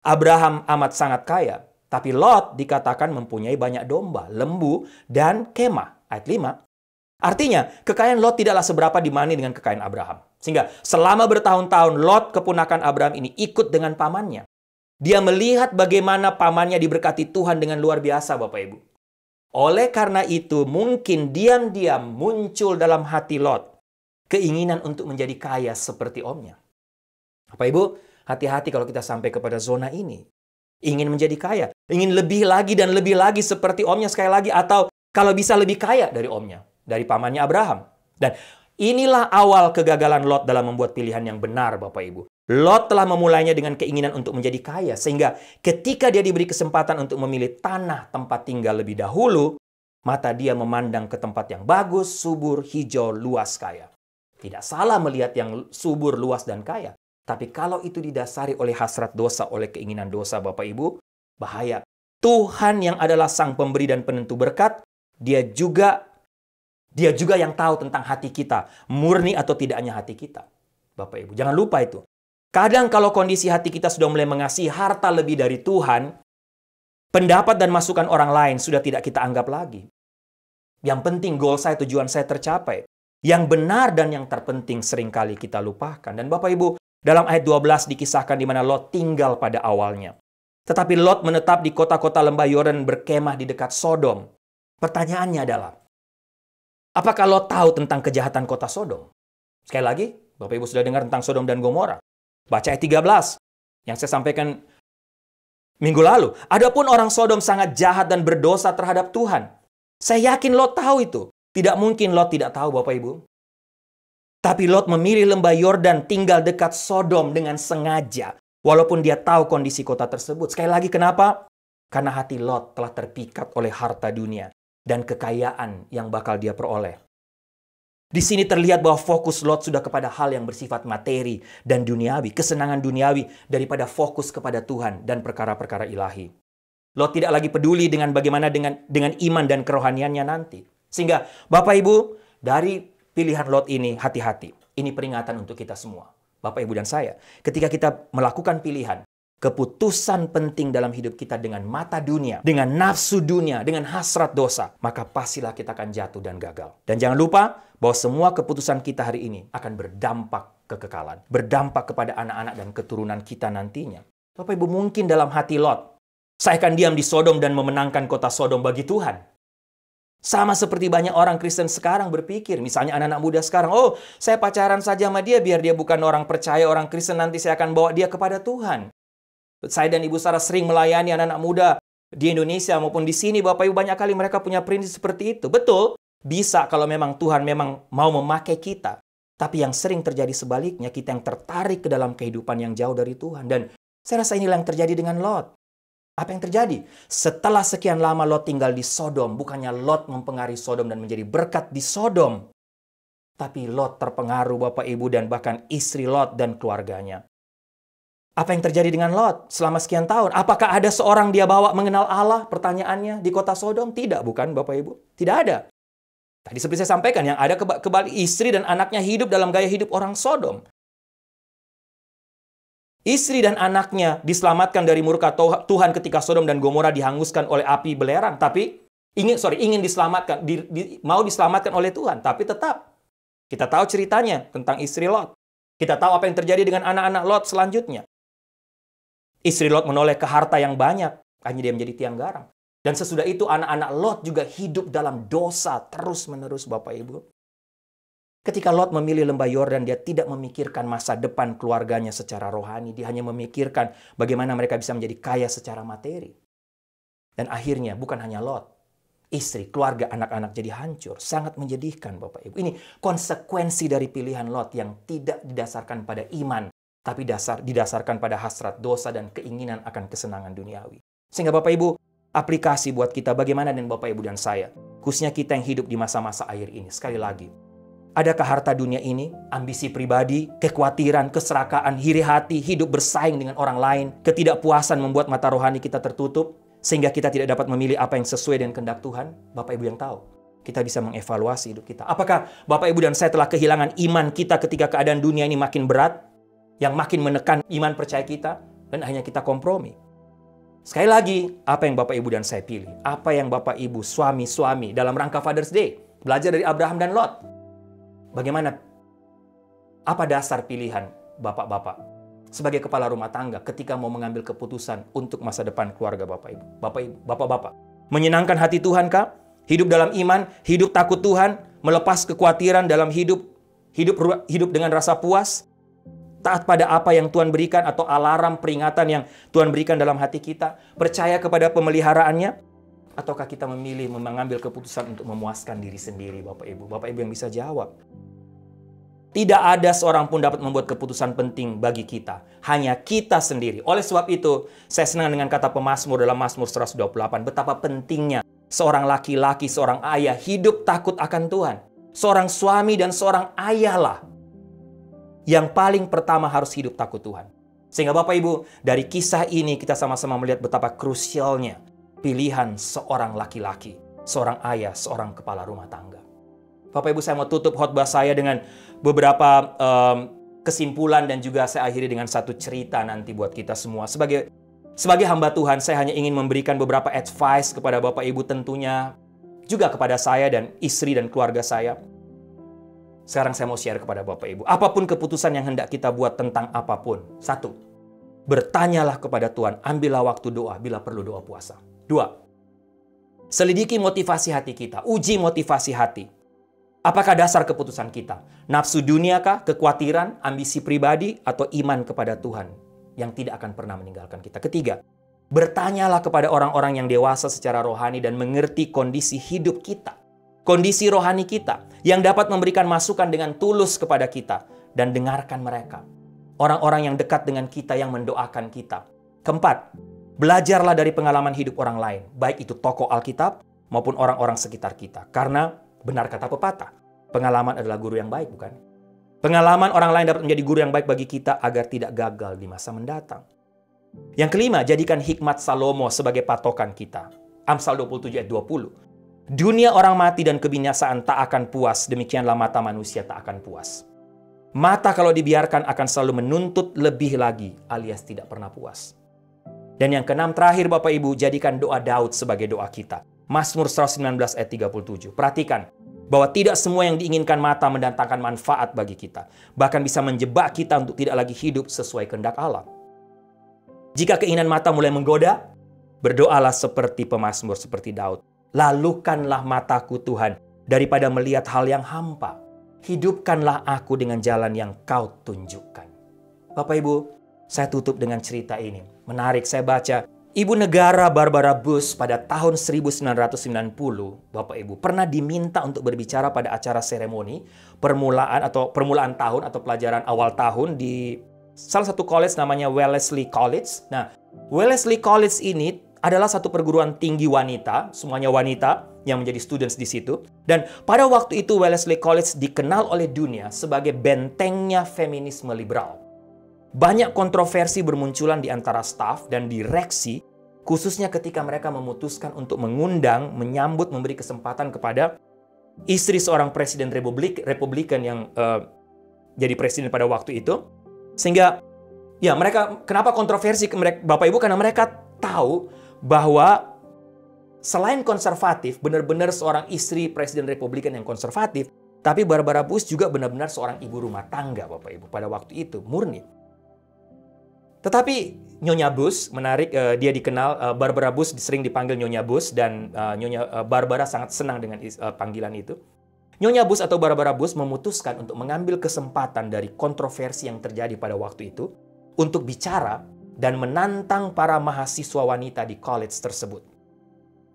Abraham amat sangat kaya. Tapi Lot dikatakan mempunyai banyak domba, lembu, dan kemah. Ayat 5. Artinya, kekayaan Lot tidaklah seberapa dibanding dengan kekayaan Abraham. Sehingga selama bertahun-tahun, Lot, keponakan Abraham ini, ikut dengan pamannya. Dia melihat bagaimana pamannya diberkati Tuhan dengan luar biasa, Bapak Ibu. Oleh karena itu, mungkin diam-diam muncul dalam hati Lot keinginan untuk menjadi kaya seperti omnya. Bapak Ibu, hati-hati kalau kita sampai kepada zona ini. Ingin menjadi kaya, ingin lebih lagi dan lebih lagi seperti omnya sekali lagi, atau kalau bisa lebih kaya dari omnya, dari pamannya Abraham. Dan inilah awal kegagalan Lot dalam membuat pilihan yang benar, Bapak Ibu. Lot telah memulainya dengan keinginan untuk menjadi kaya, sehingga ketika dia diberi kesempatan untuk memilih tanah tempat tinggal lebih dahulu, mata dia memandang ke tempat yang bagus, subur, hijau, luas, kaya. Tidak salah melihat yang subur, luas, dan kaya. Tapi kalau itu didasari oleh hasrat dosa, oleh keinginan dosa, Bapak Ibu, bahaya. Tuhan yang adalah sang pemberi dan penentu berkat, Dia juga yang tahu tentang hati kita, murni atau tidaknya hati kita. Bapak Ibu, jangan lupa itu. Kadang kalau kondisi hati kita sudah mulai mengasihi harta lebih dari Tuhan, pendapat dan masukan orang lain sudah tidak kita anggap lagi. Yang penting goal saya, tujuan saya tercapai. Yang benar dan yang terpenting seringkali kita lupakan. Dan Bapak Ibu, dalam ayat 12 dikisahkan di mana Lot tinggal pada awalnya. Tetapi Lot menetap di kota-kota lembah Yordan, berkemah di dekat Sodom. Pertanyaannya adalah, apakah Lot tahu tentang kejahatan kota Sodom? Sekali lagi, Bapak Ibu sudah dengar tentang Sodom dan Gomora. Baca ayat 13 yang saya sampaikan minggu lalu. Adapun orang Sodom sangat jahat dan berdosa terhadap Tuhan. Saya yakin Lot tahu itu. Tidak mungkin Lot tidak tahu, Bapak Ibu. Tapi Lot memilih lembah Yordan tinggal dekat Sodom dengan sengaja. Walaupun dia tahu kondisi kota tersebut. Sekali lagi kenapa? Karena hati Lot telah terpikat oleh harta dunia dan kekayaan yang bakal dia peroleh. Di sini terlihat bahwa fokus Lot sudah kepada hal yang bersifat materi dan duniawi, kesenangan duniawi daripada fokus kepada Tuhan dan perkara-perkara ilahi. Lot tidak lagi peduli dengan bagaimana dengan iman dan kerohaniannya nanti. Sehingga Bapak Ibu, dari pilihan Lot ini hati-hati. Ini peringatan untuk kita semua. Bapak Ibu dan saya, ketika kita melakukan pilihan, keputusan penting dalam hidup kita dengan mata dunia, dengan nafsu dunia, dengan hasrat dosa, maka pastilah kita akan jatuh dan gagal. Dan jangan lupa bahwa semua keputusan kita hari ini akan berdampak kekekalan, berdampak kepada anak-anak dan keturunan kita nantinya. Bapak Ibu, mungkin dalam hati Lot, saya akan diam di Sodom dan memenangkan kota Sodom bagi Tuhan. Sama seperti banyak orang Kristen sekarang berpikir, misalnya anak-anak muda sekarang, oh saya pacaran saja sama dia biar dia bukan orang percaya, orang Kristen, nanti saya akan bawa dia kepada Tuhan. Saya dan Ibu Sarah sering melayani anak-anak muda di Indonesia maupun di sini, Bapak Ibu, banyak kali mereka punya prinsip seperti itu. Betul, bisa kalau memang Tuhan memang mau memakai kita. Tapi yang sering terjadi sebaliknya, kita yang tertarik ke dalam kehidupan yang jauh dari Tuhan. Dan saya rasa inilah yang terjadi dengan Lot. Apa yang terjadi? Setelah sekian lama Lot tinggal di Sodom, bukannya Lot mempengaruhi Sodom dan menjadi berkat di Sodom. Tapi Lot terpengaruh, Bapak Ibu, dan bahkan istri Lot dan keluarganya. Apa yang terjadi dengan Lot selama sekian tahun? Apakah ada seorang dia bawa mengenal Allah? Pertanyaannya di kota Sodom? Tidak, bukan Bapak Ibu? Tidak ada. Tadi seperti saya sampaikan, yang ada kembali istri dan anaknya hidup dalam gaya hidup orang Sodom. Istri dan anaknya diselamatkan dari murka Tuhan ketika Sodom dan Gomora dihanguskan oleh api belerang. Tapi ingin diselamatkan, mau diselamatkan oleh Tuhan. Tapi tetap kita tahu ceritanya tentang istri Lot. Kita tahu apa yang terjadi dengan anak-anak Lot selanjutnya. Istri Lot menoleh ke harta yang banyak, hanya dia menjadi tiang garam. Dan sesudah itu anak-anak Lot juga hidup dalam dosa terus-menerus, Bapak Ibu. Ketika Lot memilih lembah Yordan, dia tidak memikirkan masa depan keluarganya secara rohani. Dia hanya memikirkan bagaimana mereka bisa menjadi kaya secara materi. Dan akhirnya bukan hanya Lot, istri, keluarga, anak-anak jadi hancur. Sangat menyedihkan, Bapak Ibu. Ini konsekuensi dari pilihan Lot yang tidak didasarkan pada iman, tapi didasarkan pada hasrat dosa dan keinginan akan kesenangan duniawi. Sehingga Bapak Ibu, aplikasi buat kita bagaimana dengan Bapak Ibu dan saya, khususnya kita yang hidup di masa-masa akhir ini. Sekali lagi, adakah harta dunia ini, ambisi pribadi, kekhawatiran, keserakaan, iri hati, hidup bersaing dengan orang lain, ketidakpuasan membuat mata rohani kita tertutup, sehingga kita tidak dapat memilih apa yang sesuai dengan kehendak Tuhan? Bapak Ibu yang tahu, kita bisa mengevaluasi hidup kita. Apakah Bapak Ibu dan saya telah kehilangan iman kita ketika keadaan dunia ini makin berat, yang makin menekan iman percaya kita, dan hanya kita kompromi? Sekali lagi, apa yang Bapak Ibu dan saya pilih? Apa yang Bapak Ibu, suami-suami, dalam rangka Father's Day, belajar dari Abraham dan Lot? Bagaimana? Apa dasar pilihan bapak-bapak sebagai kepala rumah tangga ketika mau mengambil keputusan untuk masa depan keluarga Bapak Ibu? Bapak-bapak, menyenangkan hati Tuhan kah? Hidup dalam iman, hidup takut Tuhan, melepas kekhawatiran dalam hidup dengan rasa puas, taat pada apa yang Tuhan berikan atau alarm peringatan yang Tuhan berikan dalam hati kita, percaya kepada pemeliharaannya, ataukah kita memilih mengambil keputusan untuk memuaskan diri sendiri, Bapak Ibu? Bapak Ibu yang bisa jawab. Tidak ada seorang pun dapat membuat keputusan penting bagi kita. Hanya kita sendiri. Oleh sebab itu, saya senang dengan kata pemazmur dalam Mazmur 128. Betapa pentingnya seorang laki-laki, seorang ayah hidup takut akan Tuhan. Seorang suami dan seorang ayahlah yang paling pertama harus hidup takut Tuhan. Sehingga Bapak Ibu, dari kisah ini kita sama-sama melihat betapa krusialnya pilihan seorang laki-laki, seorang ayah, seorang kepala rumah tangga. Bapak Ibu, saya mau tutup khotbah saya dengan beberapa kesimpulan dan juga saya akhiri dengan satu cerita nanti buat kita semua. Sebagai hamba Tuhan, saya hanya ingin memberikan beberapa advice kepada Bapak Ibu tentunya, juga kepada saya dan istri dan keluarga saya. Sekarang saya mau share kepada Bapak Ibu. Apapun keputusan yang hendak kita buat tentang apapun. 1. Bertanyalah kepada Tuhan, ambillah waktu doa bila perlu doa puasa. 2. Selidiki motivasi hati kita, uji motivasi hati. Apakah dasar keputusan kita? Nafsu dunia kah, kekhawatiran, ambisi pribadi, atau iman kepada Tuhan yang tidak akan pernah meninggalkan kita? Ketiga, bertanyalah kepada orang-orang yang dewasa secara rohani dan mengerti kondisi hidup kita. Kondisi rohani kita yang dapat memberikan masukan dengan tulus kepada kita, dan dengarkan mereka. Orang-orang yang dekat dengan kita yang mendoakan kita. Keempat, belajarlah dari pengalaman hidup orang lain, baik itu tokoh Alkitab maupun orang-orang sekitar kita. Karena benar kata pepatah, pengalaman adalah guru yang baik, bukan? Pengalaman orang lain dapat menjadi guru yang baik bagi kita agar tidak gagal di masa mendatang. Yang kelima, jadikan hikmat Salomo sebagai patokan kita. Amsal 27 ayat 20. Dunia orang mati dan kebinasaan tak akan puas, demikianlah mata manusia tak akan puas. Mata kalau dibiarkan akan selalu menuntut lebih lagi, alias tidak pernah puas. Dan yang keenam terakhir Bapak Ibu, jadikan doa Daud sebagai doa kita. Mazmur 119 ayat 37. Perhatikan bahwa tidak semua yang diinginkan mata mendatangkan manfaat bagi kita. Bahkan bisa menjebak kita untuk tidak lagi hidup sesuai kehendak Allah. Jika keinginan mata mulai menggoda, berdoalah seperti pemazmur seperti Daud. Lalukanlah mataku Tuhan daripada melihat hal yang hampa. Hidupkanlah aku dengan jalan yang Kau tunjukkan. Bapak Ibu, saya tutup dengan cerita ini. Menarik, saya baca. Ibu negara Barbara Bush pada tahun 1990, Bapak Ibu, pernah diminta untuk berbicara pada acara seremoni permulaan tahun atau pelajaran awal tahun di salah satu college namanya Wellesley College. Nah, Wellesley College ini adalah satu perguruan tinggi wanita, semuanya wanita yang menjadi students di situ. Dan pada waktu itu Wellesley College dikenal oleh dunia sebagai bentengnya feminisme liberal. Banyak kontroversi bermunculan di antara staf dan direksi, khususnya ketika mereka memutuskan untuk mengundang, menyambut, memberi kesempatan kepada istri seorang presiden Republikan yang jadi presiden pada waktu itu. Sehingga, ya mereka, kenapa kontroversi Bapak Ibu? Karena mereka tahu bahwa selain konservatif, benar-benar seorang istri presiden Republikan yang konservatif, tapi Barbara Bush juga benar-benar seorang ibu rumah tangga, Bapak Ibu, pada waktu itu, murni. Tetapi Nyonya Bush, menarik, dia dikenal, Barbara Bush sering dipanggil Nyonya Bush, dan Nyonya Barbara sangat senang dengan panggilan itu. Nyonya Bush atau Barbara Bush memutuskan untuk mengambil kesempatan dari kontroversi yang terjadi pada waktu itu untuk bicara dan menantang para mahasiswa wanita di college tersebut.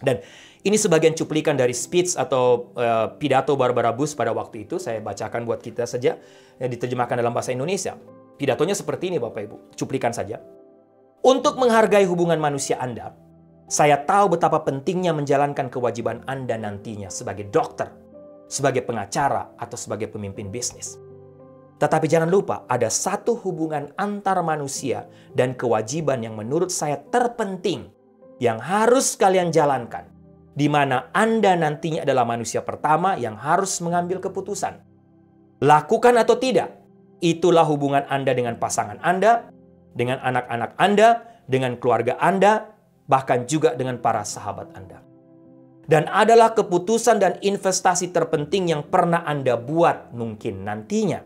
Dan ini sebagian cuplikan dari speech atau pidato Barbara Bush pada waktu itu. Saya bacakan buat kita saja, yang diterjemahkan dalam bahasa Indonesia. Pidatonya seperti ini Bapak Ibu, cuplikan saja. Untuk menghargai hubungan manusia Anda, saya tahu betapa pentingnya menjalankan kewajiban Anda nantinya sebagai dokter, sebagai pengacara, atau sebagai pemimpin bisnis. Tetapi jangan lupa, ada satu hubungan antar manusia dan kewajiban yang menurut saya terpenting yang harus kalian jalankan, di mana Anda nantinya adalah manusia pertama yang harus mengambil keputusan. Lakukan atau tidak, itulah hubungan Anda dengan pasangan Anda, dengan anak-anak Anda, dengan keluarga Anda, bahkan juga dengan para sahabat Anda. Dan adalah keputusan dan investasi terpenting yang pernah Anda buat mungkin nantinya.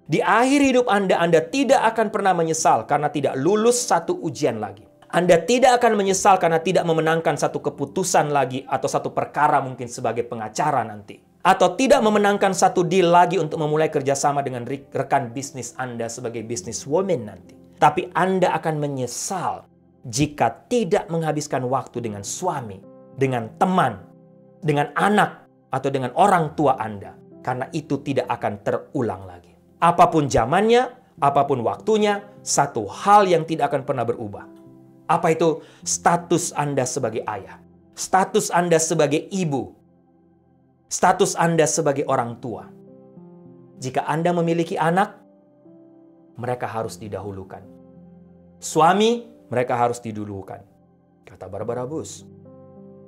Di akhir hidup Anda tidak akan pernah menyesal karena tidak lulus satu ujian lagi. Anda tidak akan menyesal karena tidak memenangkan satu keputusan lagi atau satu perkara mungkin sebagai pengacara nanti. Atau tidak memenangkan satu deal lagi untuk memulai kerjasama dengan rekan bisnis Anda sebagai businesswoman nanti. Tapi Anda akan menyesal jika tidak menghabiskan waktu dengan suami, dengan teman, dengan anak, atau dengan orang tua Anda. Karena itu tidak akan terulang lagi. Apapun zamannya, apapun waktunya, satu hal yang tidak akan pernah berubah. Apa itu? Status Anda sebagai ayah. Status Anda sebagai ibu. Status Anda sebagai orang tua. Jika Anda memiliki anak, mereka harus didahulukan. Suami, mereka harus didulukan. Kata Barbara Bush.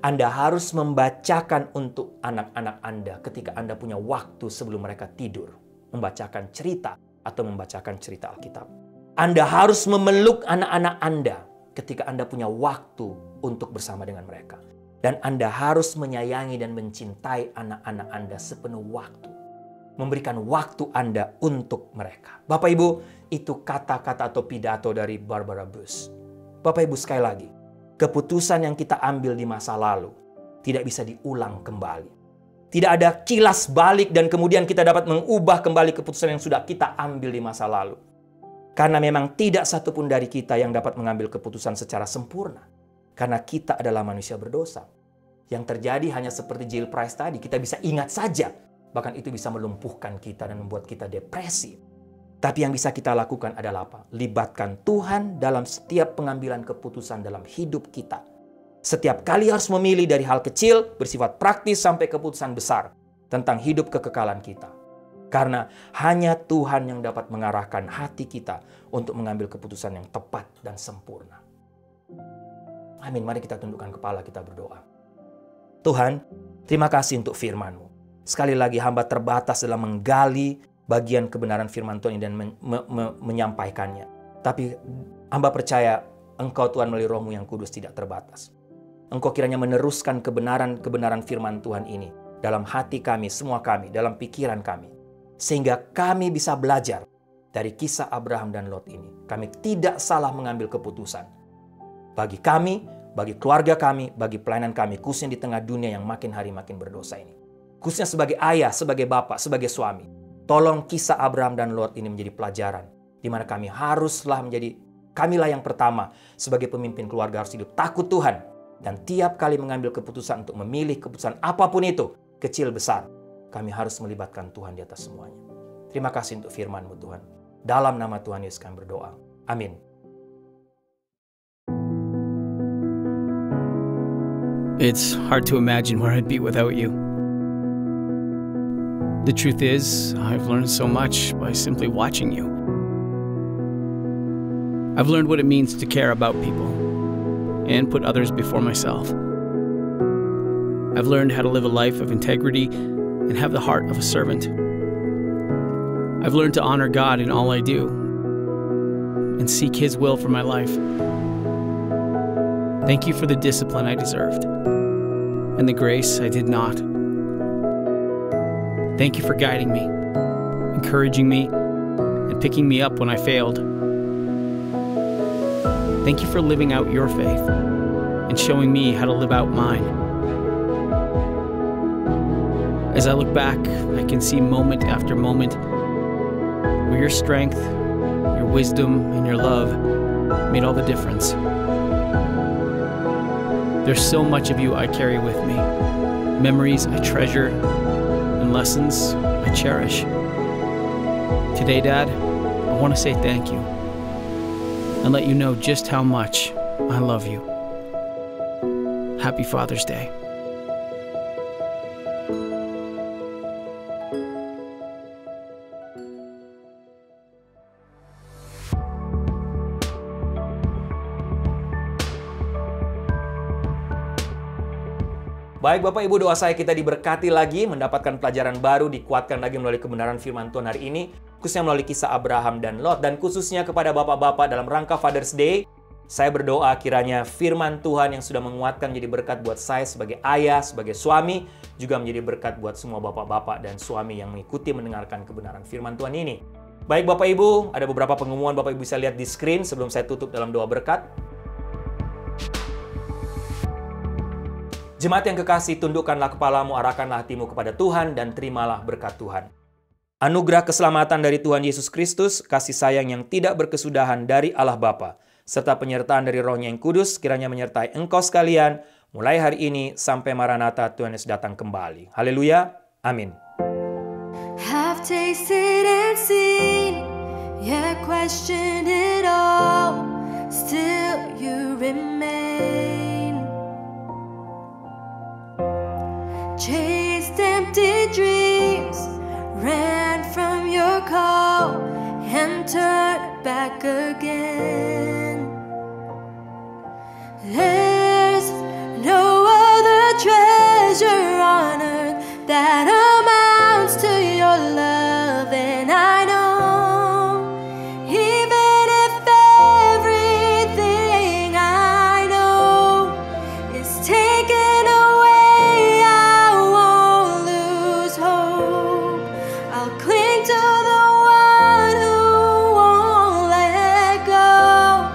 Anda harus membacakan untuk anak-anak Anda ketika Anda punya waktu sebelum mereka tidur. Membacakan cerita atau membacakan cerita Alkitab. Anda harus memeluk anak-anak Anda ketika Anda punya waktu untuk bersama dengan mereka. Dan Anda harus menyayangi dan mencintai anak-anak Anda sepenuh waktu. Memberikan waktu Anda untuk mereka. Bapak Ibu, itu kata-kata atau pidato dari Barbara Bush. Bapak Ibu, sekali lagi, keputusan yang kita ambil di masa lalu tidak bisa diulang kembali. Tidak ada kilas balik dan kemudian kita dapat mengubah kembali keputusan yang sudah kita ambil di masa lalu. Karena memang tidak satupun dari kita yang dapat mengambil keputusan secara sempurna. Karena kita adalah manusia berdosa. Yang terjadi hanya seperti Jill Price tadi, kita bisa ingat saja. Bahkan itu bisa melumpuhkan kita dan membuat kita depresi. Tapi yang bisa kita lakukan adalah apa? Libatkan Tuhan dalam setiap pengambilan keputusan dalam hidup kita. Setiap kali harus memilih dari hal kecil, bersifat praktis sampai keputusan besar tentang hidup kekekalan kita. Karena hanya Tuhan yang dapat mengarahkan hati kita untuk mengambil keputusan yang tepat dan sempurna. Amin, mari kita tundukkan kepala, kita berdoa. Tuhan, terima kasih untuk firman-Mu. Sekali lagi hamba terbatas dalam menggali bagian kebenaran firman Tuhan dan menyampaikannya. Tapi hamba percaya Engkau Tuhan melalui Roh-Mu yang kudus tidak terbatas. Engkau kiranya meneruskan kebenaran firman Tuhan ini dalam hati kami, semua kami, dalam pikiran kami. Sehingga kami bisa belajar dari kisah Abraham dan Lot ini. Kami tidak salah mengambil keputusan. Bagi kami, bagi keluarga kami, bagi pelayanan kami, khususnya di tengah dunia yang makin hari makin berdosa ini. Khususnya sebagai ayah, sebagai bapak, sebagai suami. Tolong kisah Abraham dan Lot ini menjadi pelajaran. Di mana kami haruslah menjadi, kamilah yang pertama sebagai pemimpin keluarga harus hidup takut Tuhan. Dan tiap kali mengambil keputusan untuk memilih keputusan apapun itu, kecil besar, kami harus melibatkan Tuhan di atas semuanya. Terima kasih untuk firman-Mu Tuhan. Dalam nama Tuhan Yesus kami berdoa. Amin. It's hard to imagine where I'd be without you. The truth is, I've learned so much by simply watching you. I've learned what it means to care about people and put others before myself. I've learned how to live a life of integrity and have the heart of a servant. I've learned to honor God in all I do and seek His will for my life. Thank you for the discipline I deserved and the grace I did not. Thank you for guiding me, encouraging me, and picking me up when I failed. Thank you for living out your faith and showing me how to live out mine. As I look back, I can see moment after moment where your strength, your wisdom, and your love made all the difference. There's so much of you I carry with me, memories I treasure, and lessons I cherish. Today, Dad, I want to say thank you and let you know just how much I love you. Happy Father's Day. Baik Bapak Ibu, doa saya kita diberkati lagi, mendapatkan pelajaran baru, dikuatkan lagi melalui kebenaran firman Tuhan hari ini, khususnya melalui kisah Abraham dan Lot, dan khususnya kepada Bapak-Bapak dalam rangka Father's Day. Saya berdoa kiranya firman Tuhan yang sudah menguatkan menjadi berkat buat saya sebagai ayah, sebagai suami, juga menjadi berkat buat semua Bapak-Bapak dan suami yang mengikuti mendengarkan kebenaran firman Tuhan ini. Baik Bapak Ibu, ada beberapa pengumuman Bapak Ibu bisa lihat di screen sebelum saya tutup dalam doa berkat. Jemaat yang kekasih, tundukkanlah kepalamu, arahkanlah hatimu kepada Tuhan, dan terimalah berkat Tuhan. Anugerah keselamatan dari Tuhan Yesus Kristus, kasih sayang yang tidak berkesudahan dari Allah Bapa, serta penyertaan dari Roh-Nya yang kudus, kiranya menyertai engkau sekalian, mulai hari ini sampai Maranatha Tuhan Yesus datang kembali. Haleluya, amin. Have tasted and seen, yet questioned it all, still you remain. Chased empty dreams, ran from your call, and turned back again. There's no other treasure on earth that amounts to your love, and I know, even if everything I know is taken away, I won't lose hope. I'll cling to the one who won't let go.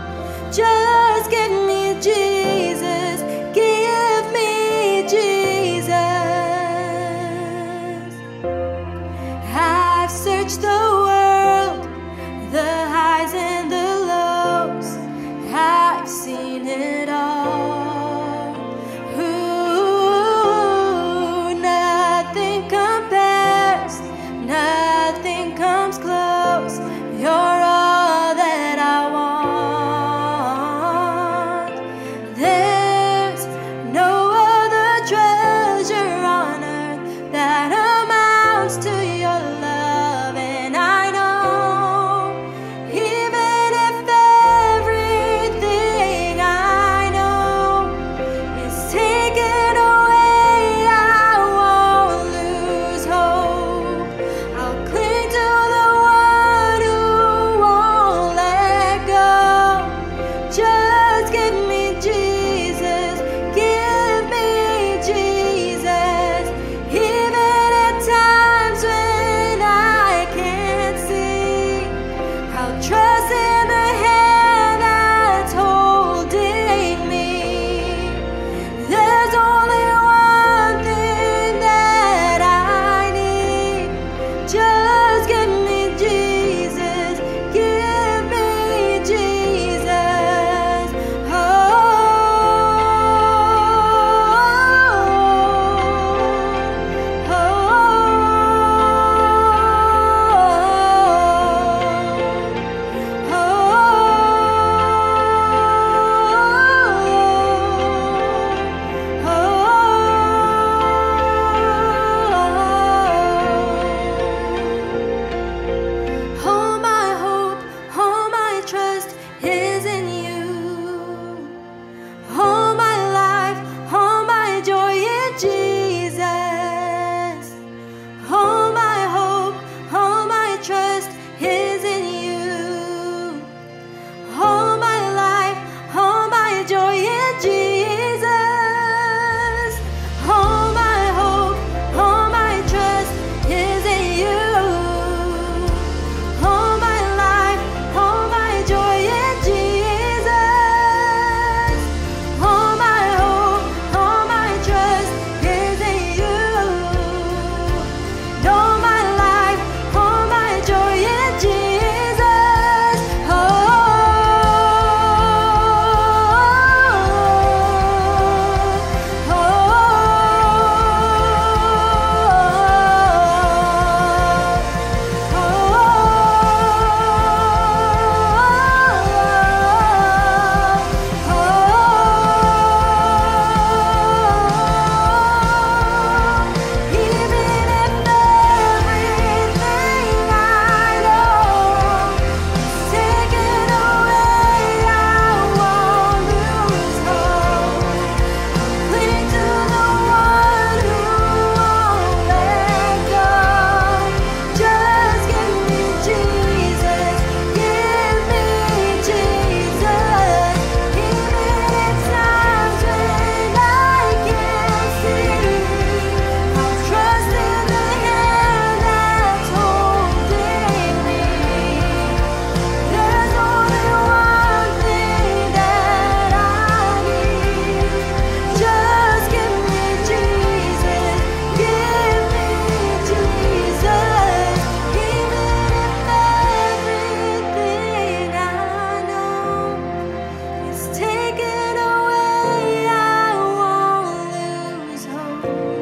for